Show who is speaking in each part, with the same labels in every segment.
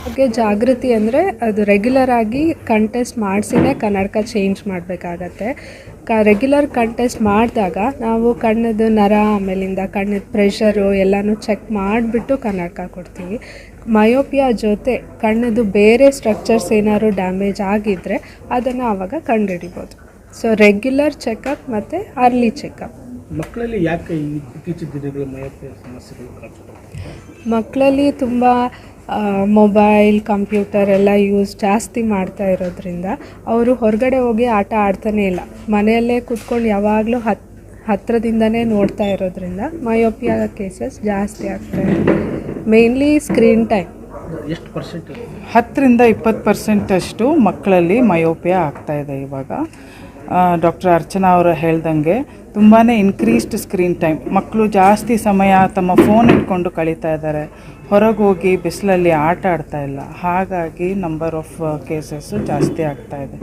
Speaker 1: ಬಗ್ಗೆ ಜಾಗೃತಿ ಅಂದರೆ ಅದು ರೆಗ್ಯುಲರ್ ಆಗಿ ಟೆಸ್ಟ್ ಮಾಡಿಸಿನೇ ಕನ್ನಡಕ ಚೇಂಜ್ ಮಾಡಬೇಕಾಗತ್ತೆ. ರೆಗ್ಯುಲರ್ ಟೆಸ್ಟ್ ಮಾಡಿದಾಗ ನಾವು ಕಣ್ಣದು ನರ ಆಮೇಲಿಂದ ಕಣ್ಣಿನ ಪ್ರೆಷರು ಎಲ್ಲನೂ ಚೆಕ್ ಮಾಡಿಬಿಟ್ಟು ಕನ್ನಡಕ ಕೊಡ್ತೀವಿ. ಮಯೋಪಿಯಾ ಜೊತೆ ಕಣ್ಣದು ಬೇರೆ ಸ್ಟ್ರಕ್ಚರ್ಸ್ ಏನಾದ್ರು ಡ್ಯಾಮೇಜ್ ಆಗಿದ್ದರೆ ಅದನ್ನು ಆವಾಗ ಕಂಡುಹಿಡಿಬೋದು. ಸೊ ರೆಗ್ಯುಲರ್ ಚೆಕಪ್ ಮತ್ತು ಅರ್ಲಿ ಚೆಕಪ್.
Speaker 2: ಮಕ್ಕಳಲ್ಲಿ ಯಾಕೆ ಇತ್ತೀಚಿನ ದಿನಗಳ ಮಯೋಪಿಯಾ ಸಮಸ್ಯೆಗಳು ಕಾಡ್ತವೆ?
Speaker 1: ಮಕ್ಕಳಲ್ಲಿ ತುಂಬ ಮೊಬೈಲ್ ಕಂಪ್ಯೂಟರ್ ಎಲ್ಲ ಯೂಸ್ ಜಾಸ್ತಿ ಮಾಡ್ತಾ ಇರೋದ್ರಿಂದ ಅವರು ಹೊರಗಡೆ ಹೋಗಿ ಆಟ ಆಡ್ತಾನೇ ಇಲ್ಲ, ಮನೆಯಲ್ಲೇ ಕೂತ್ಕೊಂಡು ಯಾವಾಗಲೂ ಹತ್ತಿರದಿಂದನೇ ನೋಡ್ತಾ ಇರೋದ್ರಿಂದ ಮಯೋಪಿಯಾ ಕೇಸಸ್ ಜಾಸ್ತಿ ಆಗ್ತಾಯಿದೆ. Mainly screen time.
Speaker 2: ಎಷ್ಟು ಪರ್ಸೆಂಟ್?
Speaker 3: 10-20% ಮಕ್ಕಳಲ್ಲಿ ಮಯೋಪಿಯಾ ಆಗ್ತಾಯಿದೆ ಇವಾಗ. ಡಾಕ್ಟರ್ ಅರ್ಚನಾ ಅವರು ಹೇಳ್ದಂಗೆ ತುಂಬಾ ಇನ್ಕ್ರೀಸ್ಡ್ ಸ್ಕ್ರೀನ್ ಟೈಮ್, ಮಕ್ಕಳು ಜಾಸ್ತಿ ಸಮಯ ತಮ್ಮ ಫೋನ್ ಇಟ್ಕೊಂಡು ಕಳೀತಾ ಇದ್ದಾರೆ, ಹೊರಗೆ ಹೋಗಿ ಬಿಸಿಲಲ್ಲಿ ಆಟ ಆಡ್ತಾ ಇಲ್ಲ. ಹಾಗಾಗಿ ನಂಬರ್ ಆಫ್ ಕೇಸಸ್ಸು ಜಾಸ್ತಿ ಆಗ್ತಾಯಿದೆ.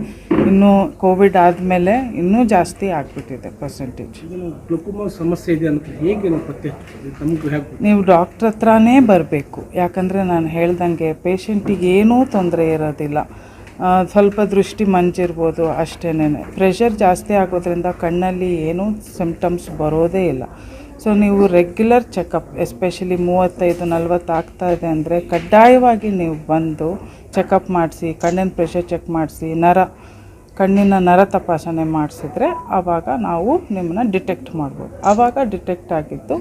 Speaker 3: ಇನ್ನು ಕೋವಿಡ್ ಆದಮೇಲೆ ಇನ್ನೂ ಜಾಸ್ತಿ ಆಗಿಬಿಟ್ಟಿದೆ ಪರ್ಸೆಂಟೇಜ್.
Speaker 2: ಗ್ಲುಕೋಮಾ ಸಮಸ್ಯೆ ಇದೆ ಅಂತ ಹೇಗೆ ಪತ್ತೆ?
Speaker 3: ನೀವು ಡಾಕ್ಟ್ರ್ ಹತ್ರನೇ ಬರಬೇಕು. ಯಾಕಂದರೆ ನಾನು ಹೇಳ್ದಂಗೆ ಪೇಷಂಟಿಗೆ ಏನೂ ತೊಂದರೆ ಇರೋದಿಲ್ಲ, ಸ್ವಲ್ಪ ದೃಷ್ಟಿ ಮಂಜಿರ್ಬೋದು ಅಷ್ಟೇನೆ. ಪ್ರೆಷರ್ ಜಾಸ್ತಿ ಆಗೋದ್ರಿಂದ ಕಣ್ಣಲ್ಲಿ ಏನೂ ಸಿಮ್ಟಮ್ಸ್ ಬರೋದೇ ಇಲ್ಲ. ಸೊ ನೀವು ರೆಗ್ಯುಲರ್ ಚೆಕಪ್, ಎಸ್ಪೆಷಲಿ 35-40 ಆಗ್ತಾ ಇದೆ ಅಂದರೆ ಕಡ್ಡಾಯವಾಗಿ ನೀವು ಬಂದು ಚೆಕಪ್ ಮಾಡಿಸಿ, ಕಣ್ಣಿನ ಪ್ರೆಷರ್ ಚೆಕ್ ಮಾಡಿಸಿ, ಕಣ್ಣಿನ ನರ ತಪಾಸಣೆ ಮಾಡಿಸಿದ್ರೆ ಆವಾಗ ನಾವು ನಿಮ್ಮನ್ನ ಡಿಟೆಕ್ಟ್ ಮಾಡ್ಬೋದು. ಆವಾಗ ಡಿಟೆಕ್ಟ್ ಆಗಿದ್ದು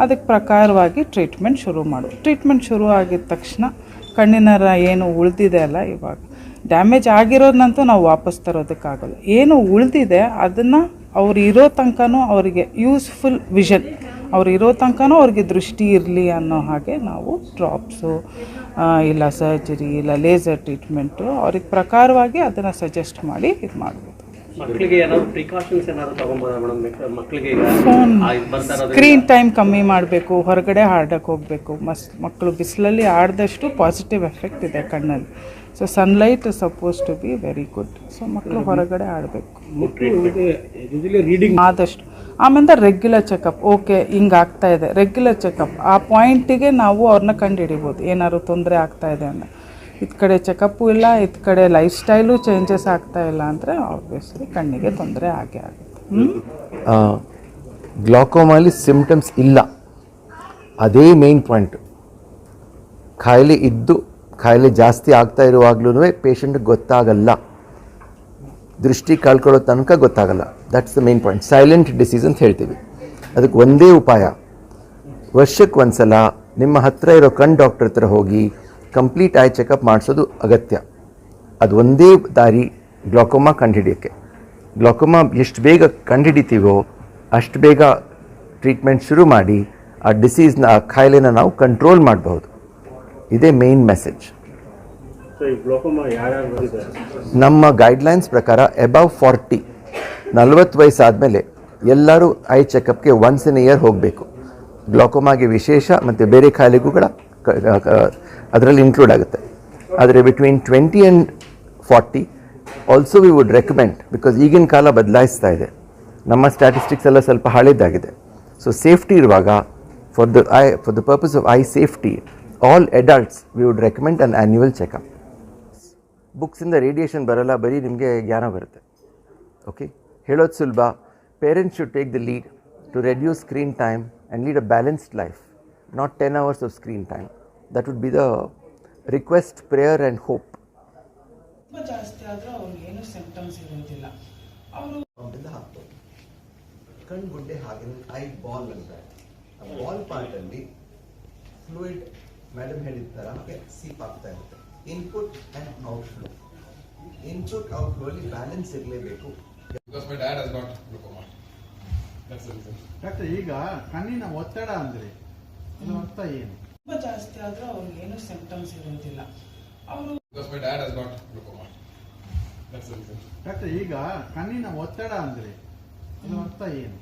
Speaker 3: ಅದಕ್ಕೆ ಪ್ರಕಾರವಾಗಿ ಟ್ರೀಟ್ಮೆಂಟ್ ಶುರು ಆಗಿದ ತಕ್ಷಣ ಕಣ್ಣಿನ ನರ ಏನು ಉಳಿದಿದೆ ಅಲ್ಲ, ಇವಾಗ ಡ್ಯಾಮೇಜ್ ಆಗಿರೋದನ್ನಂತೂ ನಾವು ವಾಪಸ್ ತರೋದಕ್ಕಾಗಲ್ಲ. ಏನು ಉಳಿದಿದೆ ಅದನ್ನು ಅವ್ರು ಇರೋ ತನಕನೂ ಅವರಿಗೆ ಯೂಸ್ಫುಲ್ ವಿಷನ್, ಅವ್ರು ಇರೋ ತನಕನೂ ಅವ್ರಿಗೆ ದೃಷ್ಟಿ ಇರಲಿ ಅನ್ನೋ ಹಾಗೆ ನಾವು ಡ್ರಾಪ್ಸು ಇಲ್ಲ ಸರ್ಜರಿ ಇಲ್ಲ ಲೇಸರ್ ಟ್ರೀಟ್ಮೆಂಟು ಅವ್ರಿಗೆ ಪ್ರಕಾರವಾಗಿ ಅದನ್ನು ಸಜೆಸ್ಟ್ ಮಾಡಿ ಇದು ಮಾಡ್ಬೋದು.
Speaker 2: ಮಕ್ಕಳಿಗೆ ಏನಾದರೂ ಪ್ರಿಕಾಷನ್ಸ್ ಏನಾದರೂ ತಗೊಬೋದಾ ಮೇಡಮ್? ಮಕ್ಕಳಿಗೆ
Speaker 3: ಫೋನ್ ಸ್ಕ್ರೀನ್ ಟೈಮ್ ಕಮ್ಮಿ ಮಾಡಬೇಕು, ಹೊರಗಡೆ ಆಡೋಕ್ಕೆ ಹೋಗಬೇಕು. ಮಕ್ಕಳು ಬಿಸಿಲಲ್ಲಿ ಆಡಿದಷ್ಟು ಪಾಸಿಟಿವ್ ಎಫೆಕ್ಟ್ ಇದೆ ಕಣ್ಣಲ್ಲಿ. So sunlight is suppose to be very good. So ಮಕ್ಕಳು ಹೊರಗಡೆ ಆಡಬೇಕು ಆದಷ್ಟು. ಆಮೇಲೆ ರೆಗ್ಯುಲರ್ ಚೆಕಪ್, ಓಕೆ ಹಿಂಗೆ ಆಗ್ತಾ ಇದೆ, ರೆಗ್ಯುಲರ್ ಚೆಕಪ್ ಆ ಪಾಯಿಂಟಿಗೆ ನಾವು ಅವ್ರನ್ನ ಕಂಡು ಹಿಡಿಬೋದು ಏನಾದ್ರು ತೊಂದರೆ ಆಗ್ತಾ ಇದೆ ಅಂದರೆ. ಇದು ಕಡೆ ಚೆಕಪ್ಪು ಇಲ್ಲ, ಇದು ಕಡೆ ಲೈಫ್ ಸ್ಟೈಲು ಚೇಂಜಸ್ ಆಗ್ತಾ ಇಲ್ಲ ಅಂದರೆ ಆಬ್ವಿಯಸ್ಲಿ ಕಣ್ಣಿಗೆ ತೊಂದರೆ ಆಗೇ ಆಗುತ್ತೆ.
Speaker 4: ಗ್ಲಾಕೋಮಾಲಿ ಸಿಮ್ಟಮ್ಸ್ ಇಲ್ಲ, ಅದೇ ಮೇನ್ ಪಾಯಿಂಟು. ಕಾಯಿಲೆ ಜಾಸ್ತಿ ಆಗ್ತಾ ಇರುವಾಗ್ಲೂ ಪೇಷಂಟ್ಗೆ ಗೊತ್ತಾಗಲ್ಲ, ದೃಷ್ಟಿ ಕಳ್ಕೊಳ್ಳೋ ತನಕ ಗೊತ್ತಾಗಲ್ಲ. That's the main point. Silent disease ಅಂತ ಹೇಳ್ತೀವಿ. ಅದಕ್ಕೆ ಒಂದೇ ಉಪಾಯ, ವರ್ಷಕ್ಕೆ ಒಂದ್ಸಲ ನಿಮ್ಮ ಹತ್ತಿರ ಇರೋ ಕಣ್ಣು ಡಾಕ್ಟರ್ ಹತ್ರ ಹೋಗಿ ಕಂಪ್ಲೀಟ್ ಐ ಚೆಕಪ್ ಮಾಡಿಸೋದು ಅಗತ್ಯ. ಅದು ಒಂದೇ ದಾರಿ ಗ್ಲಾಕೋಮಾ ಕಂಡುಹಿಡಿಯೋಕ್ಕೆ. ಗ್ಲಾಕೋಮಾ ಎಷ್ಟು ಬೇಗ ಕಂಡುಹಿಡಿತೀವೋ ಅಷ್ಟು ಬೇಗ ಟ್ರೀಟ್ಮೆಂಟ್ ಶುರು ಮಾಡಿ ಆ ಡಿಸೀಸ್ನ, ಆ ಕಾಯಿಲೆನ ನಾವು ಕಂಟ್ರೋಲ್ ಮಾಡಬಹುದು. ಇದೇ ಮೇನ್ ಮೆಸೇಜ್. ನಮ್ಮ ಗೈಡ್ಲೈನ್ಸ್ ಪ್ರಕಾರ ಅಬವ್ 40 ವಯಸ್ಸಾದಮೇಲೆ ಎಲ್ಲರೂ ಐ ಚೆಕಪ್ಗೆ ಒನ್ಸ್ ಇನ್ ಇಯರ್ ಹೋಗಬೇಕು. ಗ್ಲಾಕೋಮಾಗೆ ವಿಶೇಷ ಮತ್ತು ಬೇರೆ ಕಾಯಿಲೆಗಳ ಅದರಲ್ಲಿ ಇನ್ಕ್ಲೂಡ್ ಆಗುತ್ತೆ. ಆದರೆ between 20 and 40 also we would recommend, because ಈಗಿನ ಕಾಲ ಬದಲಾಯಿಸ್ತಾ ಇದೆ, ನಮ್ಮ ಸ್ಟ್ಯಾಟಿಸ್ಟಿಕ್ಸ್ ಎಲ್ಲ ಸ್ವಲ್ಪ ಹಳೇದಾಗಿದೆ. ಸೊ ಸೇಫ್ಟಿ ಇರುವಾಗ for the purpose of eye safety, all adults we would recommend an annual checkup. ಬುಕ್ಸಿಂದ ರೇಡಿಯೇಷನ್ ಬರೋಲ್ಲ, ಬರೀ ನಿಮಗೆ ಜ್ಞಾನ ಬರುತ್ತೆ. ಓಕೆ, ಹೇಳೋದು ಸುಲಭ. Parents should take the lead to reduce screen time and lead a balanced life, not 10 hours of screen time. That would be the request, prayer and hope.
Speaker 3: ಜಾಸ್ತಿ ಆದರೂ ಅವ್ರಿಗೆ ಏನು ಸಿಂಪ್ಟಮ್ಸ್ ಇರೋದಿಲ್ಲ. ಅವರು
Speaker 4: ಕಣ್ಣು ಗುಡ್ಡೆ ಹಾಗೆ ಐ ಬಾಲ್ ಅಂತ, ಆ ಬಾಲ್ ಪಾರ್ಟಲ್ಲಿ ಫ್ಲೂಯಿಡ್ ಮೇಡಮ್ ಹೇಳಿದ ಥರ ಸೀಪ್ ಆಗ್ತಾ ಇರುತ್ತೆ. ಇನ್ಪುಟ್ ಆ್ಯಂಡ್ ಔಟ್ಫ್ಲೋ, ಇನ್ಪುಟ್ ಔಟ್ಫ್ಲೋಲಿ ಬ್ಯಾಲೆನ್ಸ್ ಇರಲೇಬೇಕು.
Speaker 5: ಡಾಕ್ಟರ್, ಈಗ ಕಣ್ಣಿನ ಒತ್ತಡ ಅಂದರೆ ಅರ್ಥ ಏನು?
Speaker 3: ತುಂಬ ಜಾಸ್ತಿ ಆದರೂ ಅವ್ರಿಗೆ ಏನು ಸಿಂಪ್ಟಮ್ಸ್ ಇರೋದಿಲ್ಲ. ಅವರು
Speaker 5: ಡಾಕ್ಟರ್, ಈಗ ಕಣ್ಣಿನ ಒತ್ತಡ ಅಂದರೆ ಅರ್ಥ ಏನು?